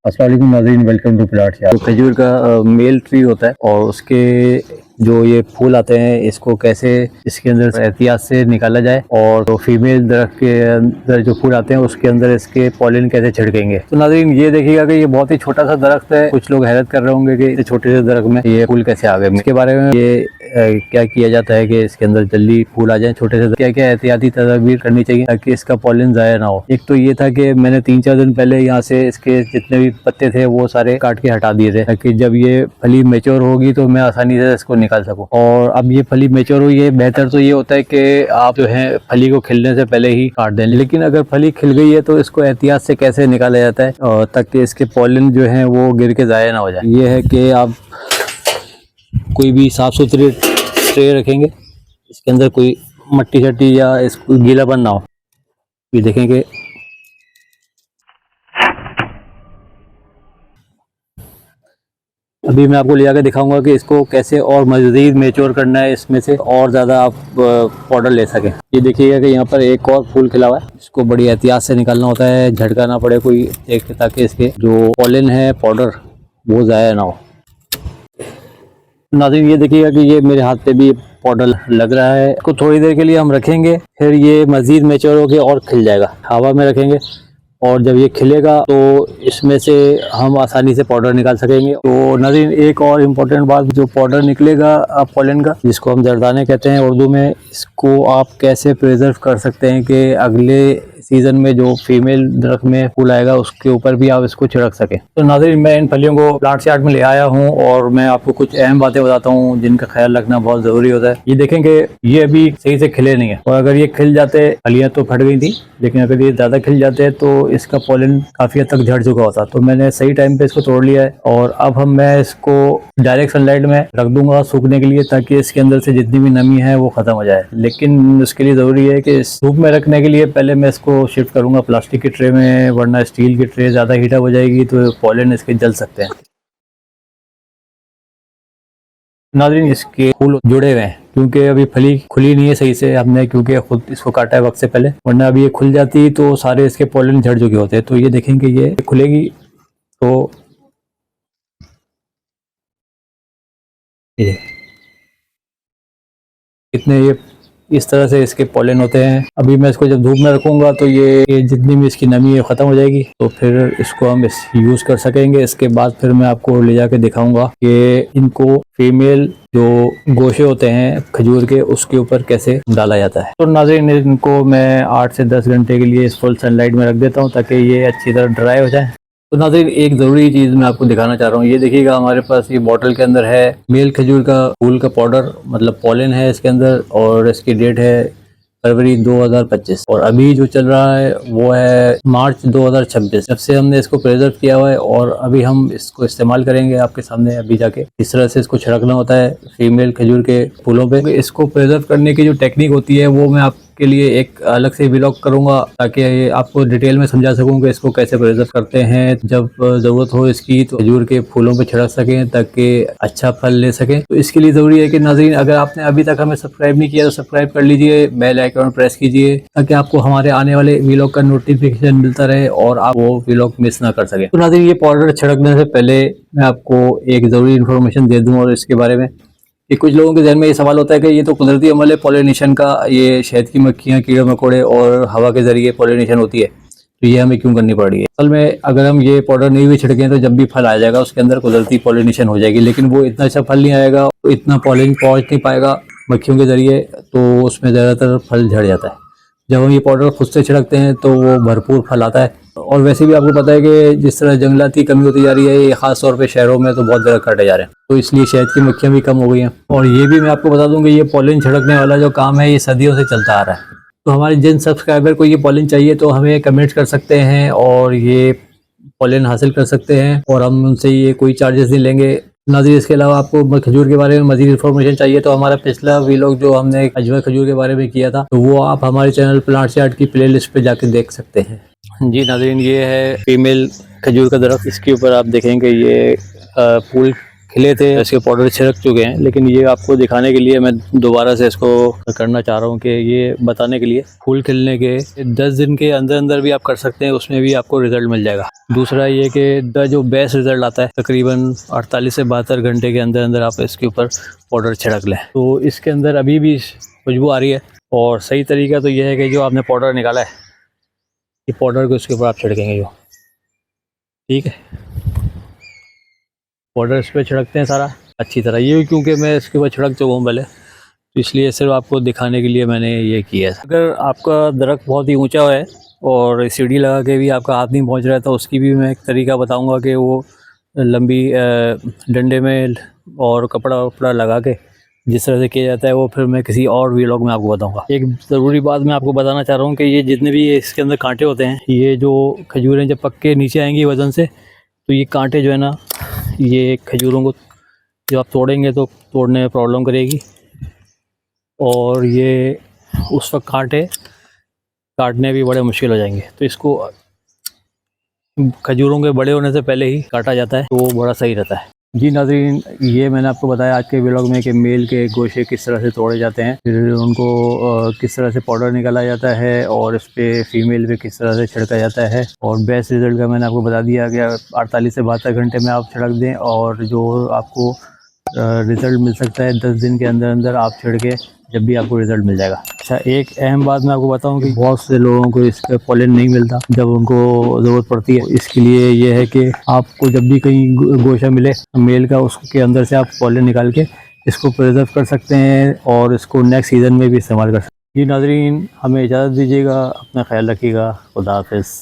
अस्सलाम वालेकुम नाज़रीन, वेलकम टू प्लांट्स यार। तो खजूर का मेल ट्री होता है और उसके जो ये फूल आते हैं इसको कैसे इसके अंदर एहतियात से निकाला जाए और तो फीमेल दरख्त के अंदर जो फूल आते हैं उसके अंदर इसके पॉलिन कैसे छिड़केंगे। तो नाज़रीन ये देखिएगा कि ये बहुत ही छोटा सा दरख्त है। कुछ लोग हैरत कर रहे होंगे कि इस छोटे से दरख्त में ये फूल कैसे आ गए। इसके बारे में ये क्या किया जाता है कि इसके अंदर जल्दी फूल आ जाए छोटे से, क्या क्या एहतियाती तदाबीर करनी चाहिए ताकि इसका पॉलिन ज़ाया ना हो। एक तो ये था कि मैंने 3-4 दिन पहले यहाँ से इसके जितने भी पत्ते थे वो सारे काट के हटा दिए थे ताकि जब ये फली मेच्योर होगी तो मैं आसानी से इसको निकाल सकूं। और अब ये फली मेच्योर हुई है, बेहतर तो ये होता है कि आप जो है फली को खिलने से पहले ही काट दें। लेकिन अगर फली खिल गई है तो इसको एहतियात से कैसे निकाला जाता है और ताकि इसके पॉलिन जो है वो गिर के ज़ाया ना हो जाए। ये है कि आप कोई भी साफ़ सुथरी ट्रे रखेंगे, इसके अंदर कोई मट्टी शट्टी या इसको गीलापन ना हो। ये देखेंगे अभी मैं आपको ले जाकर दिखाऊंगा कि इसको कैसे और मज़ीद मेच्योर करना है, इसमें से और ज़्यादा आप पाउडर ले सकें। ये देखिएगा कि यहाँ पर एक और फूल खिला हुआ है, इसको बड़ी एहतियात से निकालना होता है, झटका ना पड़े कोई देख के, ताकि इसके जो पॉलिन है पाउडर वो ज़ाया ना हो। नाज़रीन ये देखिएगा कि ये मेरे हाथ पे भी पाउडर लग रहा है। इसको थोड़ी देर के लिए हम रखेंगे, फिर ये मज़ीद मैच्योर होकर और खिल जाएगा। हवा में रखेंगे और जब ये खिलेगा तो इसमें से हम आसानी से पाउडर निकाल सकेंगे। तो नाज़रीन एक और इम्पोर्टेंट बात, जो पाउडर निकलेगा पॉलन का, जिसको हम जरदाने कहते हैं उर्दू में, इसको आप कैसे प्रिजर्व कर सकते हैं कि अगले सीज़न में जो फीमेल दरख्त में फूल आएगा उसके ऊपर भी आप इसको छिड़क सकें। तो नाज़रीन मैं इन फलियों को प्लांट यार्ड में ले आया हूँ और मैं आपको कुछ अहम बातें बताता हूँ जिनका ख्याल रखना बहुत ज़रूरी होता है। ये देखें कि ये अभी सही से खिले नहीं है, और अगर ये खिल जाते, फलियाँ तो फट गई थी, लेकिन अगर ये ज़्यादा खिल जाते हैं तो इसका पॉलन काफ़ी हद तक झड़ चुका होता। तो मैंने सही टाइम पे इसको तोड़ लिया है और अब मैं इसको डायरेक्ट सनलाइट में रख दूंगा सूखने के लिए, ताकि इसके अंदर से जितनी भी नमी है वो ख़त्म हो जाए। लेकिन उसके लिए ज़रूरी है कि धूप में रखने के लिए पहले मैं इसको शिफ्ट करूंगा प्लास्टिक की ट्रे में, वरना स्टील की ट्रे ज़्यादा हीटअप हो जाएगी तो पॉलन इसके जल सकते हैं। नाज़रीन इसके फूल जुड़े हुए हैं क्योंकि अभी फली खुली नहीं है सही से, हमने क्योंकि खुद इसको काटा है वक्त से पहले, वरना अभी ये खुल जाती तो सारे इसके पॉलन झड़ चुके होते। तो ये देखेंगे ये खुलेगी तो ये इतने ये इस तरह से इसके पॉलन होते हैं। अभी मैं इसको जब धूप में रखूंगा तो ये जितनी भी इसकी नमी है ख़त्म हो जाएगी, तो फिर इसको हम यूज़ कर सकेंगे। इसके बाद फिर मैं आपको ले जाके दिखाऊंगा कि इनको फीमेल जो गोशे होते हैं खजूर के उसके ऊपर कैसे डाला जाता है। तो नाज़रीन इनको मैं 8 से 10 घंटे के लिए फुल सनलाइट में रख देता हूँ ताकि ये अच्छी तरह ड्राई हो जाए। तो नाज़रीन एक ज़रूरी चीज़ मैं आपको दिखाना चाह रहा हूँ। ये देखिएगा हमारे पास ये बॉटल के अंदर है मेल खजूर का फूल का पाउडर, मतलब पॉलन है इसके अंदर, और इसकी डेट है फरवरी 2025 और अभी जो चल रहा है वो है मार्च 2026। जब से हमने इसको प्रिजर्व किया हुआ है और अभी हम इसको इस्तेमाल करेंगे आपके सामने अभी जाके। इस तरह से इसको छिड़कना होता है फीमेल खजूर के फूलों पे। इसको प्रिजर्व करने की जो टेक्निक होती है वो मैं आपके लिए एक अलग से व्लॉग करूंगा ताकि आपको डिटेल में समझा सकूं कि इसको कैसे प्रिजर्व करते हैं। जब ज़रूरत हो इसकी तो खजूर के फूलों पे छिड़क सकें ताकि अच्छा फल ले सकें। तो इसके लिए ज़रूरी है कि नाज़रीन अगर आपने अभी तक हमें सब्सक्राइब नहीं किया तो सब्सक्राइब कर लीजिए, बेल आइकन प्रेस कीजिए ताकि आपको हमारे आने वाले व्लॉग का नोटिफिकेशन मिलता रहे और आप वो व्लॉग मिस ना कर सकें। तो नाज़रीन ये पाउडर छिड़कने से पहले मैं आपको एक ज़रूरी इन्फॉर्मेशन दे दूँ और इसके बारे में कि कुछ लोगों के जहन में ये सवाल होता है कि ये तो कुदरती अमल है पॉलिनेशन का, ये शहद की मक्खियाँ, कीड़े मकोड़े और हवा के ज़रिए पॉलिनेशन होती है, तो ये हमें क्यों करनी पड़ रही है। असल में अगर हम ये पाउडर नहीं भी छिड़कें तो जब भी फल आ जाएगा उसके अंदर कुदरती पॉलिनेशन हो जाएगी, लेकिन वो इतना अच्छा फल नहीं आएगा, तो इतना पॉलिन पहुँच नहीं पाएगा मक्खियों के ज़रिए, तो उसमें ज़्यादातर फल झड़ जाता है। जब हम ये पाउडर खुद से छिड़कते हैं तो वो भरपूर फल आता है। और वैसे भी आपको पता है कि जिस तरह जंगलात की कमी होती जा रही है, ये खास तौर पे शहरों में तो बहुत ज़्यादा काटे जा रहे हैं, तो इसलिए शहद की मक्खियाँ भी कम हो गई हैं। और ये भी मैं आपको बता दूं कि ये पॉलिन छिड़कने वाला जो काम है ये सदियों से चलता आ रहा है। तो हमारे जिन सब्सक्राइबर को ये पॉलिन चाहिए तो हमें कमेंट्स कर सकते हैं और ये पॉलिन हासिल कर सकते हैं, और हम उनसे ये कोई चार्जेस नहीं लेंगे। नाज़रीन इसके अलावा आपको खजूर के बारे में मज़ीद इन्फॉर्मेशन चाहिए तो हमारा पिछला व्लॉग जो हमने अजवा खजूर के बारे में किया था, तो वो आप हमारे चैनल प्लांट्स यार्ड की प्लेलिस्ट पे जाके देख सकते हैं। जी नाज़रीन ये है फीमेल खजूर का दरख्त, इसके ऊपर आप देखेंगे ये फूल खिले थे इसके पाउडर छिड़क चुके हैं, लेकिन ये आपको दिखाने के लिए मैं दोबारा से इसको करना चाह रहा हूँ कि ये बताने के लिए फूल खिलने के 10 दिन के अंदर अंदर भी आप कर सकते हैं, उसमें भी आपको रिजल्ट मिल जाएगा। दूसरा ये कि जो बेस्ट रिजल्ट आता है तकरीबन 48 से 72 घंटे के अंदर अंदर आप इसके ऊपर पाउडर छिड़क लें तो इसके अंदर अभी भी खुशबू आ रही है। और सही तरीका तो यह है कि जो आपने पाउडर निकाला है ये पाउडर को इसके ऊपर आप छिड़केंगे जो, ठीक है, पाउडर इस पर छिड़कते हैं सारा अच्छी तरह। ये क्योंकि मैं इसके ऊपर छिड़क चुका हूँ पहले, तो इसलिए सिर्फ आपको दिखाने के लिए मैंने ये किया है। अगर आपका दरख्त बहुत ही ऊंचा है और सीढ़ी लगा के भी आपका हाथ नहीं पहुंच रहा है तो उसकी भी मैं एक तरीका बताऊंगा कि वो लंबी डंडे में और कपड़ा वपड़ा लगा के जिस तरह से किया जाता है वो फिर मैं किसी और व्लॉग में आपको बताऊंगा। एक ज़रूरी बात मैं आपको बताना चाह रहा हूँ कि ये जितने भी इसके अंदर कांटे होते हैं, ये जो खजूरें जब पक के नीचे आएंगी वज़न से, तो ये कांटे जो है ना ये खजूरों को जब आप तोड़ेंगे तो तोड़ने में प्रॉब्लम करेगी और ये उस वक्त कांटे काटने भी बड़े मुश्किल हो जाएंगे। तो इसको खजूरों के बड़े होने से पहले ही काटा जाता है तो वो बड़ा सही रहता है। जी नाज़रीन, ये मैंने आपको बताया आज के व्लॉग में कि मेल के गोशे किस तरह से तोड़े जाते हैं, फिर उनको किस तरह से पाउडर निकाला जाता है और इस पर फीमेल पे किस तरह से छिड़का जाता है। और बेस्ट रिज़ल्ट का मैंने आपको बता दिया कि 48 से 72 घंटे में आप छिड़क दें और जो आपको रिज़ल्ट मिल सकता है 10 दिन के अंदर अंदर आप छिड़के जब भी आपको रिज़ल्ट मिल जाएगा। अच्छा, एक अहम बात मैं आपको बताऊं कि बहुत से लोगों को इसका पॉलन नहीं मिलता जब उनको ज़रूरत पड़ती है। इसके लिए ये है कि आपको जब भी कहीं गोशा मिले मेल का, उसके अंदर से आप पॉलन निकाल के इसको प्रिजर्व कर सकते हैं और इसको नेक्स्ट सीज़न में भी इस्तेमाल कर सकते हैं। जी नाज़रीन, हमें इजाज़त दीजिएगा, अपना ख्याल रखिएगा, खुदा हाफ़िज़।